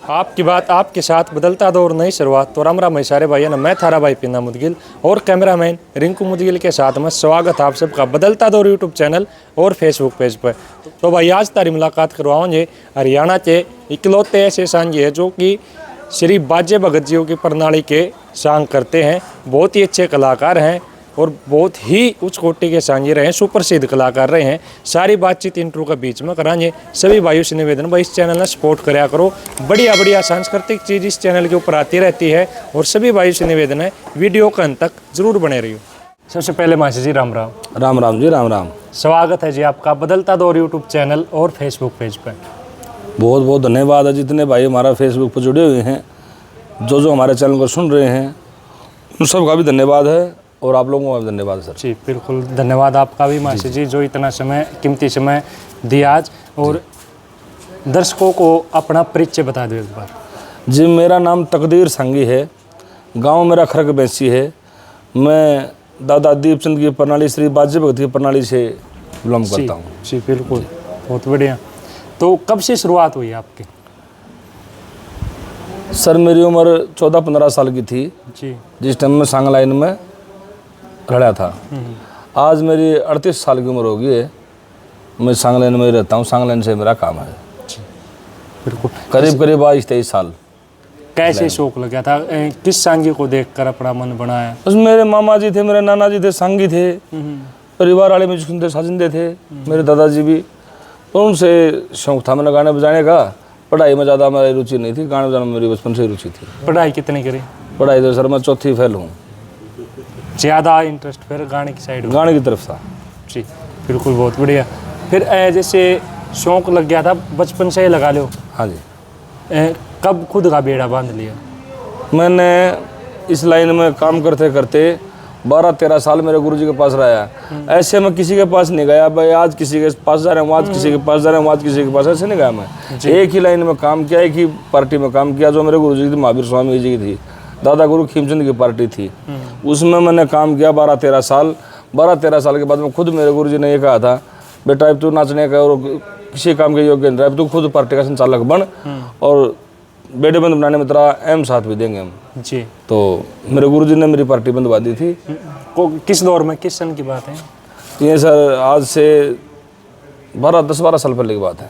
आपकी बात आपके साथ बदलता दौर नई शुरुआत। तो राम राम भाई सारे भाई, ना मैं थारा भाई पिन्ना मुदगिल और कैमरामैन रिंकू मुदगिल के साथ में स्वागत आप सबका बदलता दौर यूट्यूब चैनल और फेसबुक पेज पर। तो भाई आज तारी मुलाकात करवाओगे हरियाणा के इकलौते ऐसे सांझे हैं जो कि श्री बाजे भगत जी की प्रणाली के सांग करते हैं। बहुत ही अच्छे कलाकार हैं और बहुत ही उच्च कोटि के सांझे रहे हैं, सुप्रसिद्ध कलाकार रहे हैं। सारी बातचीत इंट्रो के बीच में कराएंगे। सभी भाइयों से निवेदन भाई इस चैनल में सपोर्ट कराया करो, बढ़िया बढ़िया सांस्कृतिक चीज़ इस चैनल के ऊपर आती रहती है। और सभी भाइयों से निवेदन है वीडियो के अंत तक जरूर बने रहियो। सबसे पहले मासी जी राम राम। राम राम जी, राम राम। स्वागत है जी आपका बदलता दौर यूट्यूब चैनल और फेसबुक पेज पर। बहुत बहुत धन्यवाद है जितने भाई हमारा फेसबुक पर जुड़े हुए हैं, जो हमारे चैनल को सुन रहे हैं, उन सबका भी धन्यवाद है और आप लोगों का भी धन्यवाद सर। जी बिल्कुल धन्यवाद आपका भी मासी जी, जो इतना समय कीमती समय दिया आज। और दर्शकों को अपना परिचय बता दो एक बार। जी, मेरा नाम तकदीर संगी है, गांव मेरा खरक बैसी है। मैं दादा दीपचंद की प्रणाली श्री बाजे भगत की प्रणाली से बिलोंग करता हूँ। जी बिल्कुल, बहुत बढ़िया। तो कब से शुरुआत हुई आपकी? सर मेरी उम्र 14-15 साल की थी जी, जिस टाइम मैं सांग लाइन में खड़ा था। आज मेरी 38 साल की उम्र हो गई है। मैं सांग लाइन में रहता हूँ, सांग लाइन से मेरा काम है। बिल्कुल। करीब 22-23 साल। कैसे शौक लगा था, किस सांगी को देखकर अपना मन बनाया? बस मेरे मामा जी थे, मेरे नाना जी थे, सांगी थे, परिवार वाले मुझे सुनते साजिंदे थे, मेरे दादाजी भी। तो उनसे शौक था मैंने गाने बजाने का। पढ़ाई में ज़्यादा मेरी रुचि नहीं थी, गाने बजाने में मेरी बचपन से रुचि थी। पढ़ाई कितनी करी? पढ़ाई तो सर मैं चौथी फेल हूँ। ज़्यादा इंटरेस्ट फिर गाने की साइड? गाने की तरफ था। जी बिल्कुल, बहुत बढ़िया। फिर जैसे शौक लग गया था बचपन से ही लगा लो। हाँ जी। कब खुद का बेड़ा बांध लिया? मैंने इस लाइन में काम करते करते 12-13 साल मेरे गुरुजी के पास रहा। ऐसे मैं किसी के पास नहीं गया भाई आज किसी के पास जा रहा हूँ, आज किसी के पास जा रहा हूँ, आज किसी के पास, ऐसे नहीं गया मैं। एक ही लाइन में काम किया, एक ही पार्टी में काम किया जो मेरे गुरुजी की थी, महावीर स्वामी जी की थी, दादा गुरु खीमचंद की पार्टी थी। उसमें मैंने काम किया 12-13 साल। 12-13 साल के बाद में खुद मेरे गुरुजी ने ये कहा था, बेटा अब तू नाचने का और किसी काम के योग्य नहीं रहा, अब तू खुद पार्टी का संचालक बन और बेड़े बंद बनाने में तेरा अहम साथ भी देंगे हम। जी। तो मेरे गुरुजी ने मेरी पार्टी बंदवा दी थी। किस दौर में, किस सन की बात है ये सर? आज से 10-12 साल पहले की बात है।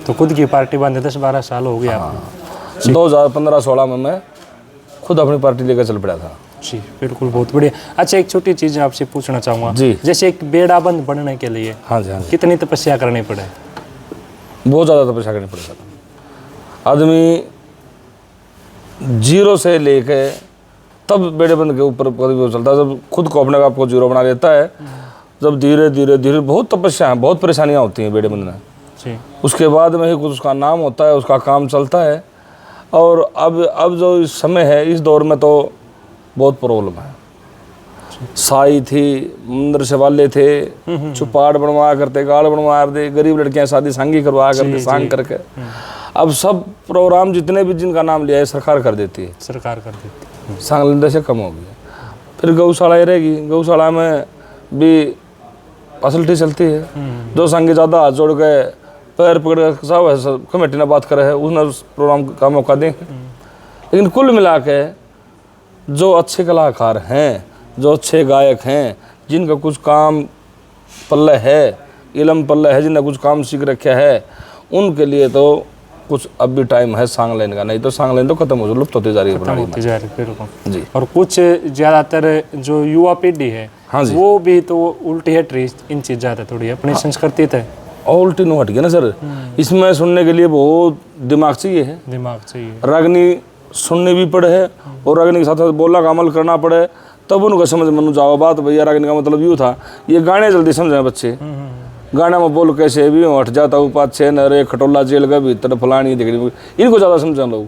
तो खुद की पार्टी बंद 10-12 साल हो गया। 2015-16 में मैं खुद अपनी पार्टी लेकर चल पड़ा था। जी बिल्कुल, बहुत बढ़िया। अच्छा, एक छोटी चीज़ आपसे पूछना चाहूँगा जी। जैसे एक बेड़ा बंद बनने के लिए हाँ जी, हाँ जी, कितनी तपस्या करनी पड़े? बहुत ज़्यादा तपस्या करनी पड़े सर। आदमी जीरो से लेके तब बेड़े बंद के ऊपर कभी चलता है, जब खुद को अपने आप को जीरो बना लेता है। जब धीरे धीरे धीरे बहुत तपस्या है, बहुत परेशानियाँ होती हैं बेड़े बंद में। जी। उसके बाद में ही कुछ उसका नाम होता है, उसका काम चलता है। और अब जो इस समय है, इस दौर में तो बहुत प्रॉब्लम है। साई थी, मंदिर से वाले थे, चुपाड़ बनवाया करते, गाड़ बनवाया करते, गरीब लड़कियां शादी सांगी करवाया करते, सांग करके। अब सब प्रोग्राम जितने भी जिनका नाम लिया है सरकार कर देती है, सरकार कर देती है। सांग लेने से कम हो गया। फिर गौशाला ही रहेगी, गौशाला में भी फैसिलिटी चलती है। जो सांगी ज़्यादा हाथ जोड़ के पैर पकड़ कर सब कमेटी ने बात करे है, उसने उस प्रोग्राम का मौका देंगे। लेकिन कुल मिला के जो अच्छे कलाकार हैं, जो अच्छे गायक हैं, जिनका कुछ काम पल्ले है, इलम पल्ले है, जिनने कुछ काम सीख रखा है, उनके लिए तो कुछ अब भी टाइम है सांग लाइन का। नहीं तो सांग लाइन तो खत्म हो, लुप्त होती जा रही है। बिल्कुल जी। और कुछ ज़्यादातर जो युवा पीढ़ी है, हाँ जी, वो भी तो उल्टी हट रही इन चीज़ ज़्यादा थोड़ी अपनी संस्कृति थे और उल्टी नो हट गया ना सर। इसमें सुनने के लिए बहुत दिमाग चाहिए है, दिमाग चाहिए। रागनी सुननी भी पड़े है और रागनी के साथ साथ बोला का अमल करना पड़े, तब उनको समझ में जाओ बात भैया रागनी का मतलब यूँ था। ये गाने जल्दी समझे बच्चे, गाना में बोल कैसे भी हट जाता हूँ 5-6 नरे खटोला जेल का भीतर फलानी देखनी, इनको ज़्यादा समझे लोग।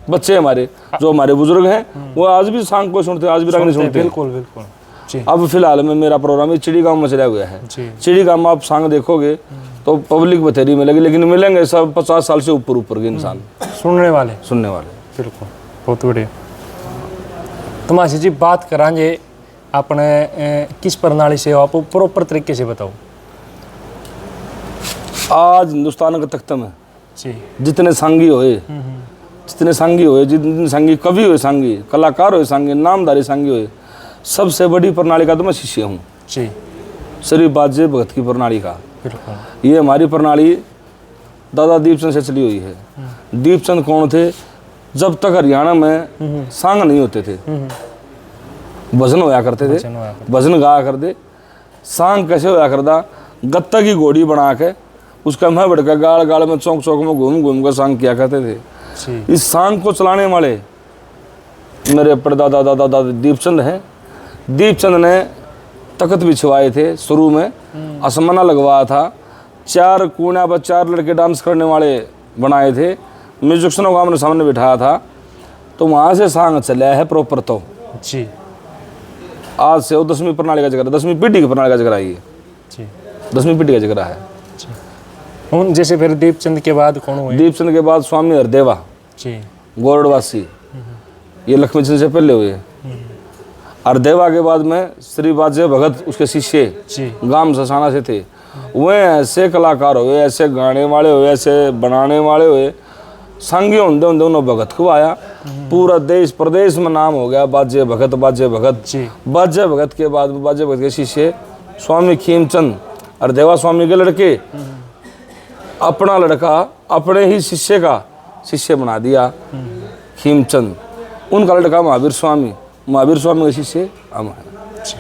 बच्चे हमारे जो हमारे बुजुर्ग हैं वो आज भी सांग को सुनते हैं, आज भी रागनी सुनते हैं। बिल्कुल बिल्कुल जी। अब फिलहाल में मेरा प्रोग्राम चिड़ी गाँव में चला हुआ है। चिड़ी गाँव में आप सांग देखोगे तो पब्लिक बथेरी मिलेगी, लेकिन मिलेंगे सब 50 साल से ऊपर के इंसान, सुनने वाले। बिल्कुल, बहुत बढ़िया। तो मासी जी बात करांगे अपने किस प्रणाली से आप प्रॉपर तरीके से बताओ। आज हिंदुस्तान के तख्ते में जी। जितने सांगी होए, जितने सांगी होए, जितने सांगी कवि होए, सांगी कलाकार होए, सांगी नामधारी सांगी होए, सबसे बड़ी प्रणाली का तो मैं शिष्य हूँ जी। श्री बाजे भगत की प्रणाली का। बिल्कुल। ये हमारी प्रणाली दादा दीपचंद से चली हुई है। दीपचंद कौन थे? जब तक हरियाणा में सांग नहीं होते थे, भजन होया करते थे, भजन गाया करते। सांग कैसे होया करता? गत्ता की घोड़ी बना के उसका मैं बढ़कर गाड़ गाड़ में चौक चौक में घूम घूम कर सांग किया करते थे। जी। इस सांग को चलाने वाले मेरे परदादा दादा दादा दीपचंद हैं। दीपचंद ने तख्त बिछवाए थे, शुरू में आसमाना लगवाया था, 4 कोना पर 4 लड़के डांस करने वाले बनाए थे, म्यूजिशियनों को हमने सामने बिठाया था, तो वहाँ से सांग चला है प्रॉपर। तो जी। आज से वो 10वीं प्रणाली का जिक्र, 10वीं पीढ़ी की प्रणाली का जिक्र है ये। जी। 10वीं पीढ़ी का जिक्र है। उन जैसे फिर दीपचंद के बाद कौन हुए? दीपचंद के बाद स्वामी हरदेवा जी। गोरडवासी, ये लक्ष्मीचंद से पहले हुए। हरदेवा के बाद में श्री बाजे भगत उसके शिष्य जी। गांव ससाना से थे। वे ऐसे कलाकार हुए, ऐसे गाने वाले हुए, ऐसे बनाने वाले हुए, संगी होंदे होंदे उन्होंने भगत को आया। पूरा देश प्रदेश में नाम हो गया बाजे भगत, बाजे भगत। जी। बाजे भगत के बाद बाजे भगत के शिष्य स्वामी खीमचंद, हरदेवा स्वामी के लड़के, अपना लड़का अपने ही शिष्य का शिष्य बना दिया खीमचंद। उनका लड़का महावीर स्वामी, महावीर स्वामी के शिष्य हम हैं।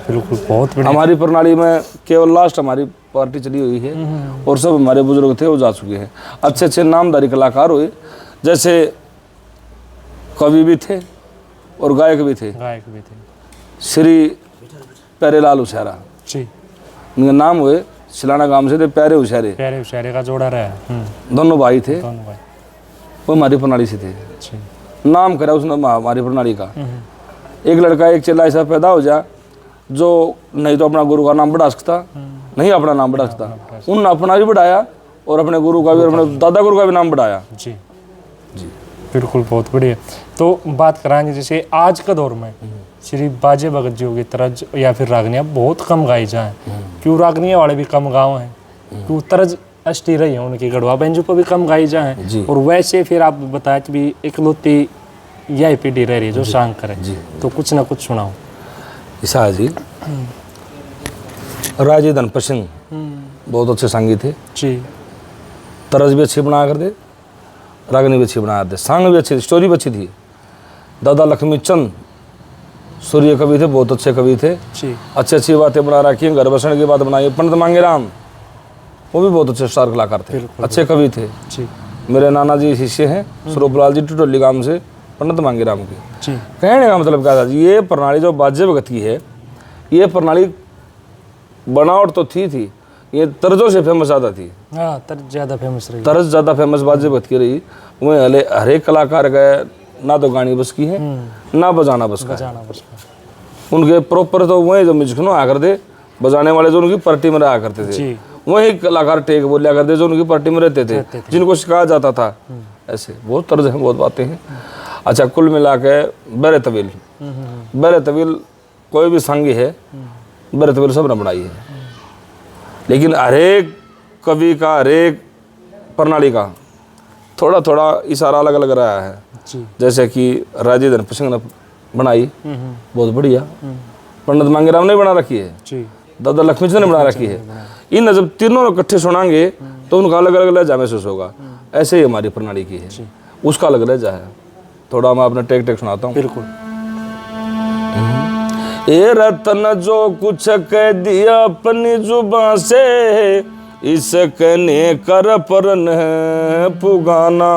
बिल्कुल, बहुत बढ़िया। हमारी प्रणाली में केवल लास्ट हमारी पार्टी चली हुई है, और सब हमारे बुजुर्ग थे वो जा चुके हैं। अच्छे अच्छे नामधारी कलाकार हुए, जैसे कवि भी थे और गायक भी थे। गायक भी थे। श्री प्यारेलाल उछारा जी। इनका नाम हुए, सिलाना गांव से थे, प्यारे उछारे, प्यारे उछारे का जोड़ा रहा। दोनों भाई थे, दोनों भाई। वो हमारी प्रणाली से थे। जी। नाम करा उसने हमारी प्रणाली का। एक लड़का एक चेला ऐसा पैदा हो जा जो नहीं तो अपना गुरु का नाम बढ़ा सकता, नहीं अपना नाम बढ़ा सकता, उन्होंने अपना भी बढ़ाया और अपने गुरु का भी, अपने दादा गुरु का भी नाम बढ़ाया। जी। जी। बिल्कुल, बहुत बढ़िया। तो बात कराएंगे जैसे आज का दौर में श्री बाजे भगत जी की तरज या फिर रागनियाँ बहुत कम गाई जाए, क्यों रागनियाँ वाले भी कम गाँव हैं, क्यों तरज अष्टी रही है उनकी, गढ़वा बेंजू पर भी कम गाई जाए, और वैसे फिर आप बताया कि भी इकलौती यही पीढ़ी रह रही है जो सांग करे, तो कुछ ना कुछ सुनाओ। ईसा जी राजे धनपत सिंह बहुत अच्छे सांगी थे जी। तरज भी अच्छी बनाया करते, रागनी भी अच्छी बनाया करते, सांग भी अच्छी थी, स्टोरी भी अच्छी थी। दादा लक्ष्मीचंद सूर्य कवि थे, बहुत अच्छे कवि थे जी। अच्छी अच्छी बातें बना रखी हैं, घर बसने की बात बनाई। पंडित मांगेराम वो भी बहुत अच्छे स्टार कलाकार थे, अच्छे कवि थे जी। मेरे नाना जी शिष्य हैं स्वरूपलाल जी टुटोली गांव से, पंडित मांगेराम की। जी। कहने का मतलब क्या था, ये प्रणाली जो बाजे भगत की है, ये प्रणाली बनावट तो थी, ये तर्जों से फेमस ज़्यादा थी। हाँ, तर्ज ज़्यादा फेमस रही। तर्ज ज़्यादा फेमस बाजे भगत की रही। वह हर एक कलाकार गए, ना तो गानी बस की है ना बजाना बस का है। उनके प्रॉपर तो वही जो म्यूजिक आया करते, बजाने वाले जो उनकी पार्टी में रहा करते थे, वही कलाकार टेक बोलिया करते जो उनकी पार्टी में रहते थे, जिनको सिखाया जाता था। ऐसे बहुत तर्ज हैं, बहुत बातें हैं। अच्छा, कुल मिला के बैरे तवील कोई भी सांगी है, बैरे तवील सब ने बनाई है, लेकिन हरेक कवि का, हरेक प्रणाली का थोड़ा थोड़ा इशारा अलग अलग रहा है जी। जैसे कि राजे धनपत सिंह ने बनाई, बहुत बढ़िया। पंडित मांगेराम ने बना रखी है जी। दादा लक्ष्मीचंद ने बना रखी है। इन जब तीनों इकट्ठे सुनाएंगे तो उनका अलग अलग लहजा महसूस होगा। ऐसे ही हमारी प्रणाली की है, उसका अलग लहजा है। थोड़ा मैं अपना टेक सुनाता हूँ। बिल्कुल। ए रतन जो कुछ कह दिया अपनी जुबान से, इसके ने कर परन पुगाना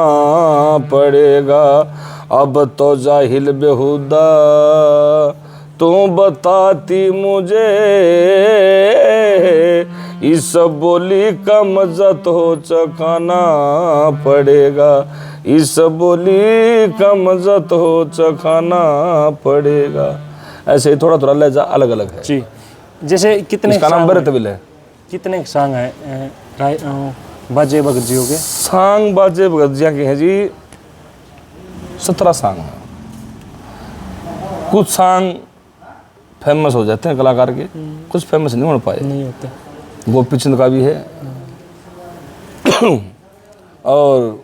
पड़ेगा। अब तो जाहिल बेहुदा तू बताती मुझे, इस बोली का मजा तो चखाना पड़ेगा, इस बोली का मजा तो चखाना पड़ेगा। ऐसे ही थोड़ा थोड़ा लहजा अलग अलग है जी। जैसे कितने इसका नाम बैरे तवील है। कितने सांग है बाजे भगत जी के? सांग बाजे भगत जी के हैं जी 17 सांग हैं। कुछ सांग फेमस हो जाते हैं कलाकार के, कुछ फेमस नहीं हो पाए, नहीं होते। गोपी चंद का भी है और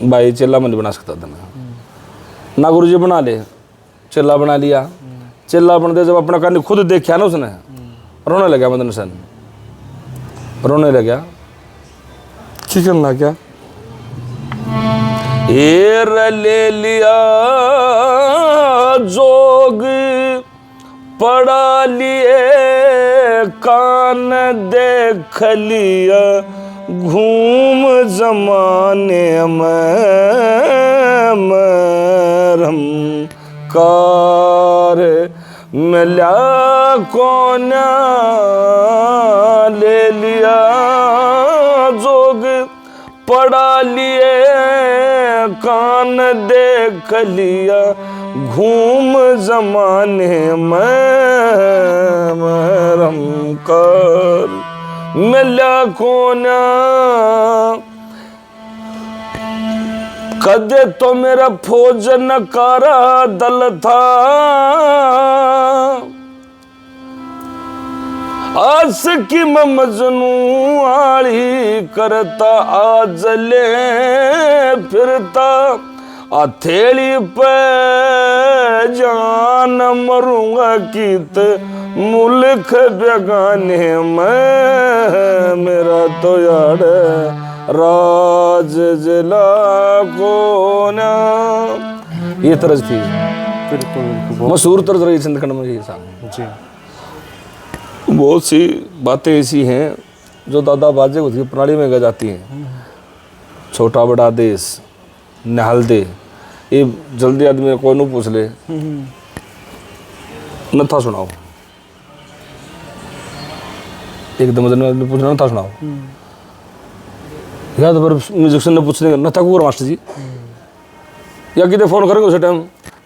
भाई चेला मैं नहीं बना सकता था ना गुरु जी बना ले, चेला बना लिया। चेला बनते जब अपना कहानी खुद देखा ना उसने, रोने लगा मदन सन, रोने लगा। की करना क्या, एर ले लिया जोग पढ़ा लिए, कान देख लिया घूम जमाने में, मरम कार मिला कौन ले लिया जोग पढ़ा लिए, कान देख लिया घूम जमाने में, मरम कार मिला कौन। कदे तो मेरा फौज नकारा दल था, आस की मैं मजनू आड़ी करता, आज ले फिरता हथेली पे जान, मरूंगा कित मुल्क बेगाने में, मेरा तो यार राज जिला को ना। ये तरज थी, बिल्कुल बिल्कुल मशहूर तरज रही चंद्रखंड में ये साहब जी। बहुत सी बातें ऐसी हैं जो दादा बाजे की प्रणाली में गा जाती हैं। छोटा बड़ा देश नहल दे, ये जल्दी आदमी को न पूछ ले, नथा सुनाओ, एकदम आदमी पूछना नथा सुनाओ, या तो फिर म्यूजिशियन ने पूछने नथा को मास्टर जी, या कितने फोन करेंगे उस टाइम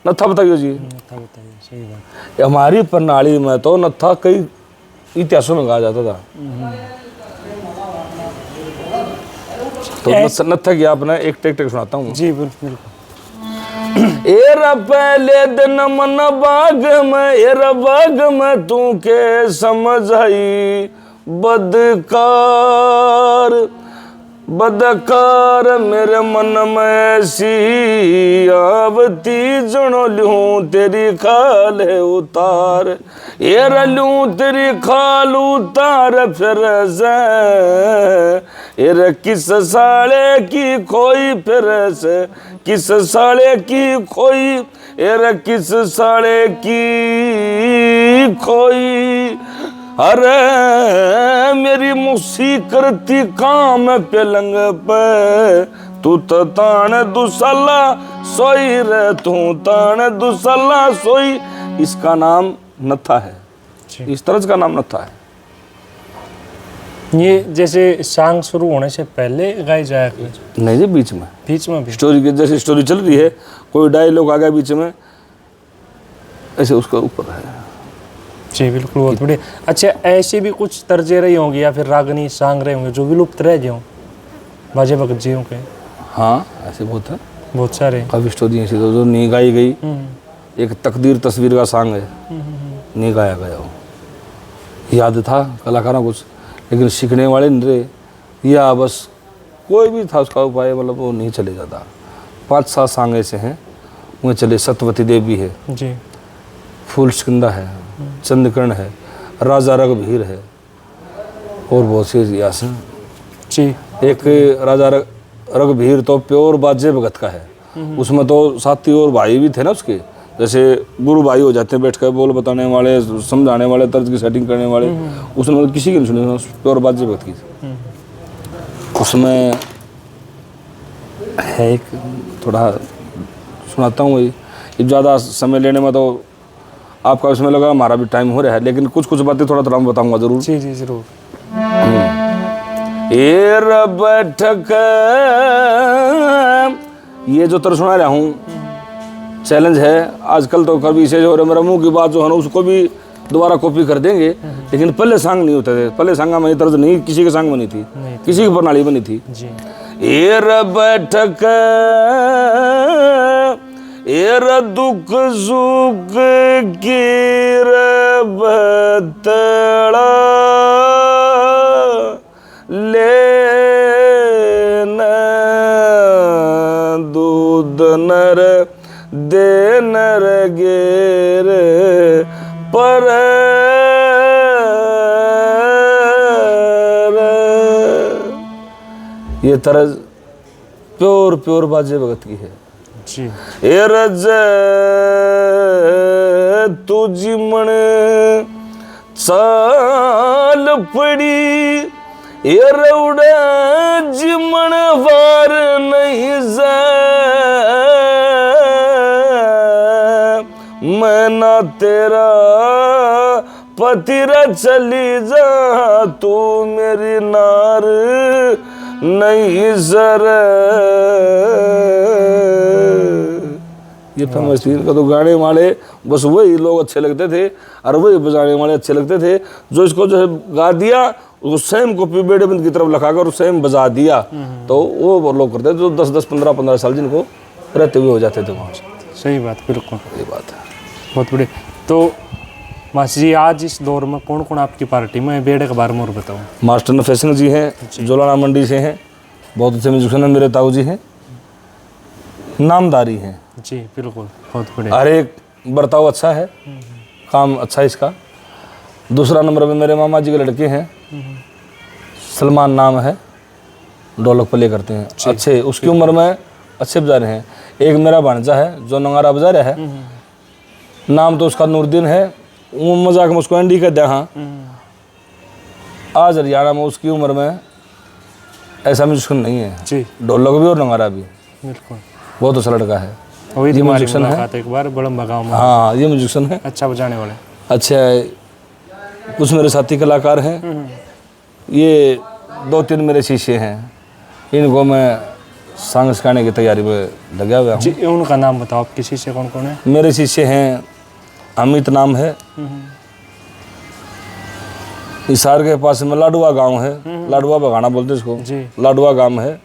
नथा बताइए जी। बताइए, सही बात। हमारी प्रणाली में तो नथा कई इतिहासों में कहा जाता था। तो नथा की आपने एक टेक टेक सुनाता हूँ जी। बिल्कुल। एरा पहले दिन मन बाग में, एरा बाग में तू के समझ आई, बदकार मेरे मन में सी आवती, जनो लूं तेरी खाल उतार, एरा लूं तेरी खाल उतार, फिर से एरा किस साले की खोई, फिर से किस साले की खोई, एरा किस साले की खोई। अरे मेरी मुसी करती काम पलंग पे, तू तो तान दुसला सोई रे, तू तान दुसला सोई। इसका नाम नथा है, इस तरह का नाम नथा है। ये जैसे सॉन्ग शुरू होने से पहले गाई जाए? नहीं जी, बीच में भी स्टोरी की जैसे स्टोरी चल रही है, कोई डायलॉग आ गया बीच में, ऐसे उसका ऊपर है। जी बिल्कुल, बहुत बढ़िया। अच्छा, ऐसी भी कुछ तर्जे रही होंगी या फिर रागनी सांग रहे होंगे जो विलुप्त रह गए हों बाजे भगत जियों के? हाँ, ऐसे बहुत है, बहुत सारे काफ़ी स्टोरी ऐसी तो जो नहीं गाई गई। एक तकदीर तस्वीर का सॉन्ग है, नहीं गाया गया हो, याद था कलाकारों कुछ, लेकिन सीखने वाले नहीं रहे, या बस कोई भी था उसका उपाय, मतलब वो नहीं चले जाता। 5-7 सॉन्ग ऐसे हैं वो चले। सत्यवती देवी है जी, फूल सिकंदा है, चंद्रकर्ण है, राजा रघुवीर है, और बहुत सी इतिहास हैं जी। एक राजा रघुवीर तो प्योर बाजे भगत का है, उसमें तो साथी और भाई भी थे ना उसके, जैसे गुरु भाई हो जाते हैं, बैठ कर बोल बताने वाले, समझाने वाले, तर्ज की सेटिंग करने वाले। उसमें किसी की नहीं सुनी, प्योर बाजे भगत की। उसमें है एक, थोड़ा सुनाता हूँ, वही ज़्यादा समय लेने में तो आपका उसमें लगा, हमारा भी टाइम हो रहा है, लेकिन कुछ कुछ बातें थोड़ा थोड़ा मैं बताऊंगा जरूर। जी जी जरूर। एर बैठक, ये जो तर सुना रहा हूँ चैलेंज है आजकल, तो कभी से जो मेरा मुंह की बात जो है ना उसको भी दोबारा कॉपी कर देंगे, लेकिन पहले सॉन्ग नहीं होते थे, पहले सॉन्ग में तर्ज नहीं किसी के सॉन्ग बनी थी, किसी की प्रणाली बनी थी जी। एर बैठक, एर दुख सुख गिर बतड़ा लेना, खुद नर दे नर गेर पर ये तरज प्योर बाजे भगत की है जी। ए रज तू जिमण चाल पड़ी ए रउड़ा जिमण वार नहीं जा मैं ना तेरा पतिरा चली जा तू मेरी नार नहीं जर। ये फेमस थी इनका तो गाने वाले बस वही लोग अच्छे लगते थे और वही बजाने वाले अच्छे लगते थे। जो इसको जो है गा दिया उसको सेम कॉपी बेड़े बंद की तरफ लगा कर सेम बजा दिया तो वो लोग करते थे जो 10-10, 15-15 साल जिनको रहते हुए हो जाते थे वहाँ से। सही बात, बिल्कुल ये बात है। बहुत बढ़िया। तो मास्टर जी आज इस दौर में कौन कौन आपकी पार्टी में बेड़े के बारे में और बताऊँ? मास्टर नफेसन जी हैं, जोलाना मंडी से हैं, बहुत अच्छे म्यूजिशियन हैं, मेरे ताऊ जी हैं, नामदारी हैं जी। बिल्कुल, बहुत बढ़िया। हर एक बर्ताव अच्छा है, काम अच्छा है इसका। दूसरा नंबर पे मेरे मामा जी के लड़के हैं, सलमान नाम है, ढोलक प्ले करते हैं अच्छे, उसकी उम्र में अच्छे बजा रहे हैं। एक मेरा भांजा है जो नगारा बजा रहा है, नाम तो उसका नूरदीन है, वो मजाक में उसको एंडी कहते हैं। हाँ, आज हरियाणा में उसकी उम्र में ऐसा म्यूजिशियन नहीं है जी, ढोलक भी और नगारा भी। बिल्कुल, बहुत अच्छा लड़का है। वही ये हमारी म्यूजिशियन है, मुलाकात एक बार बड़म बगाव में। हाँ ये म्यूजिशियन है, अच्छा बजाने वाले। अच्छा है। कुछ मेरे साथी कलाकार हैं, ये 2-3 मेरे शिष्य हैं, इनको मैं सांग सिखाने की तैयारी में लगा हुआ हूँ जी। उनका नाम बताओ, आप किसी से कौन कौन है? मेरे शिष्य हैं, अमित नाम है, हिसार के पास में लाडुआ गांव है, लाडुआ बगाना बोलते इसको जी। लाडुआ गांव है,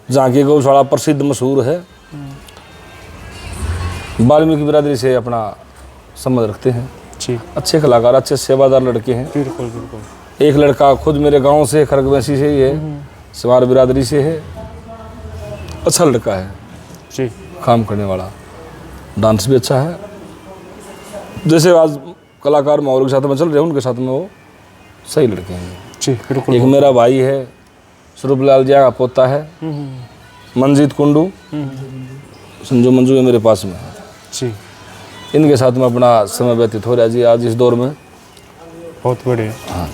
जहाँ की गौशाला प्रसिद्ध मशहूर है। वाल्मीकि बिरादरी से अपना संबंध रखते हैं जी। अच्छे कलाकार, अच्छे सेवादार लड़के हैं। बिल्कुल बिल्कुल। एक लड़का खुद मेरे गांव से खरगवैसी से ही है, सवार बिरादरी से है, अच्छा लड़का है जी, काम करने वाला, डांस भी अच्छा है। जैसे आज कलाकार माहौल के साथ में चल रहे हैं उनके साथ में वो सही लड़के हैं जी। बिल्कुल। एक मेरा भाई है, स्वरूपलाल जिया का पोता है, मंजीत कुंडू, संजू मंजू है मेरे पास में जी। इनके साथ में अपना समय व्यतीत हो रहा है जी आज इस दौर में। बहुत बढ़िया। हाँ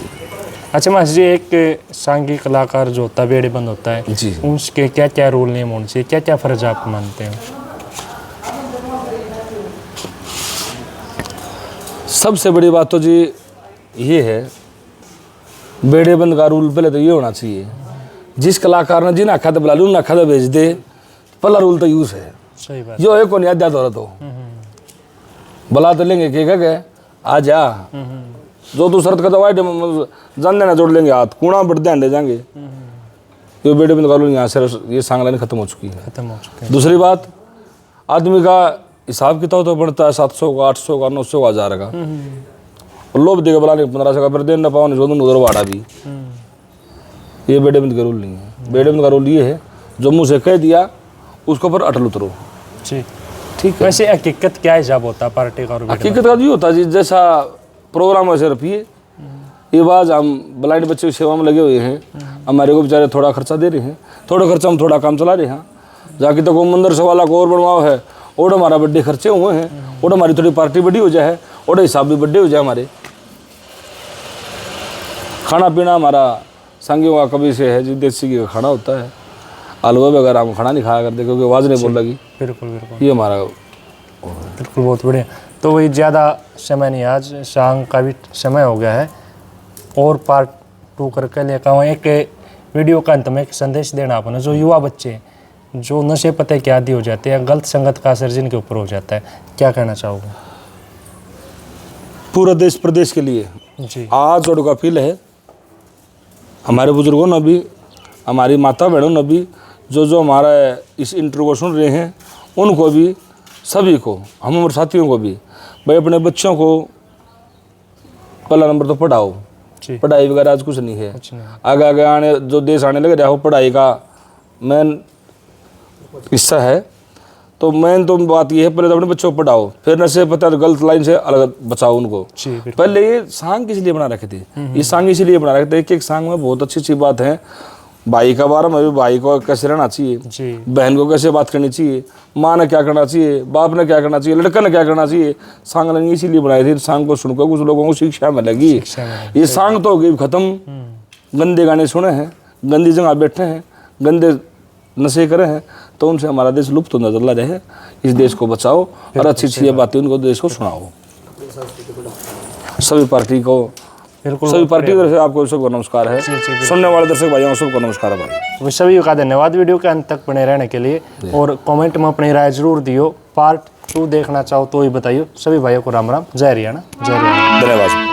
अच्छा मास्टर जी, एक सांघिक कलाकार जो होता है, बेड़े बंद होता है जी, उसके क्या क्या रूल नियम होने चाहिए, क्या क्या फर्ज आप मानते हैं? सबसे बड़ी बात तो जी ये है, बेड़े बंद का रूल पहले तो ये होना चाहिए, जिस कलाकार ने जिन आखा तो बुला लू उन आखा तो भेज दे, पहला रूल तो यूज है। सही बात। जो है को याद याद हो रहा तो बुला तो लेंगे के गए आ जा, जो तू शर्त का दवाई जान देना जोड़ लेंगे हाथ कूड़ा बढ़ ध्यान दे जाएंगे। ये बेड़े बंद का रूल यहाँ से ये सांग लाइन खत्म हो चुकी है। खत्म हो चुके हैं। दूसरी बात, आदमी का हिसाब किताब तो बढ़ता है 700 का, 800 का, 900 का, 1000 का, और लोभ देगा बुलाने 1500 का, फिर देना पाओ नहीं उधर वाड़ा भी। ये बेड़े बंद का रूल नहीं है। बेड़े बंद का रूल ये है, जो मुँह से कह दिया उसको पर अटल उतरो जी। ठीक है। वैसे हकीकत क्या हिसाब होता है पार्टी का और बेड़े हकीकत का ये होता है जी, जैसा प्रोग्राम वैसे रखिए। ये बात हम ब्लाइंड बच्चे की सेवा में लगे हुए हैं, हमारे को बेचारे थोड़ा खर्चा दे रहे हैं, थोड़ा खर्चा हम थोड़ा काम चला रहे हैं। जाके तो मंदिर सवाला को और बनवाओ है, और हमारा बड्डे खर्चे हुए हैं, और हमारी थोड़ी पार्टी बड़ी हो जाए, और हिसाब भी बड्डे हो जाए। हमारे खाना पीना हमारा संगियों का कभी से है जी, देसी घी का खाना होता है, हलवा वगैरह हम खाना नहीं खाया करते क्योंकि आवाज़ नहीं बोल लगी। बिल्कुल बिल्कुल ये हमारा बिल्कुल। बहुत बढ़िया। तो वही ज़्यादा समय नहीं, आज शाम का भी समय हो गया है, और पार्ट 2 करके लेकर आऊँ। एक वीडियो का अंत में एक संदेश देना आपने, जो युवा बच्चे जो नशे पते के आदी हो जाते हैं, गलत संगत का असर जिनके ऊपर हो जाता है, क्या कहना चाहोगे? पूरा देश प्रदेश के लिए जी आज जोड़ का फील है, हमारे बुजुर्गों ने भी, हमारी माता बहनों ने भी, जो हमारा इस इंटरव्यू को सुन रहे हैं उनको भी, सभी को, हम और साथियों को भी, भाई अपने बच्चों को पहला नंबर तो पढ़ाओ। जी। पढ़ाई वगैरह आज कुछ नहीं है, कुछ नहीं। आगे आगे आने जो देश आने लगे रहा हो, पढ़ाई का मेन हिस्सा है। तो मेन तो बात ये है, पहले तो अपने बच्चों को पढ़ाओ, फिर नशे पता तो गलत लाइन से अलग बचाओ उनको। जी बिल्कुल। पहले ये सांग किस लिए बना रखे थे, ये सांग इसीलिए बना रखे थे। एक सांग में बहुत अच्छी अच्छी बात है, भाई का बारे में, भाई को कैसे रहना चाहिए, जी बहन को कैसे बात करनी चाहिए, माँ ने क्या करना चाहिए, बाप ने क्या करना चाहिए, लड़का ने क्या करना चाहिए। सांग ने इसीलिए बनाई थी, सांग को सुनकर कुछ लोगों को शिक्षा मिलेगी। ये सांग तो हो गई खत्म, गंदे गाने सुने हैं, गंदी जगह बैठे हैं, गंदे नशे करे हैं, तो उनसे हमारा देश लुप्त होता चला रहे। इस देश को बचाओ और अच्छी अच्छी बातें उनको देश को सुनाओ। सभी पार्टी को, बिल्कुल, सभी पार्टी की तरफ से आपको सबको नमस्कार है। सुनने वाले दर्शक भाइयों को सबको नमस्कार है भाई। तो सभी का धन्यवाद वीडियो के अंत तक बने रहने के लिए, और कमेंट में अपनी राय जरूर दियो। पार्ट 2 देखना चाहो तो ही बताइए। सभी भाइयों को राम राम, जय हरियाणा, जय हरियाणा। धन्यवाद।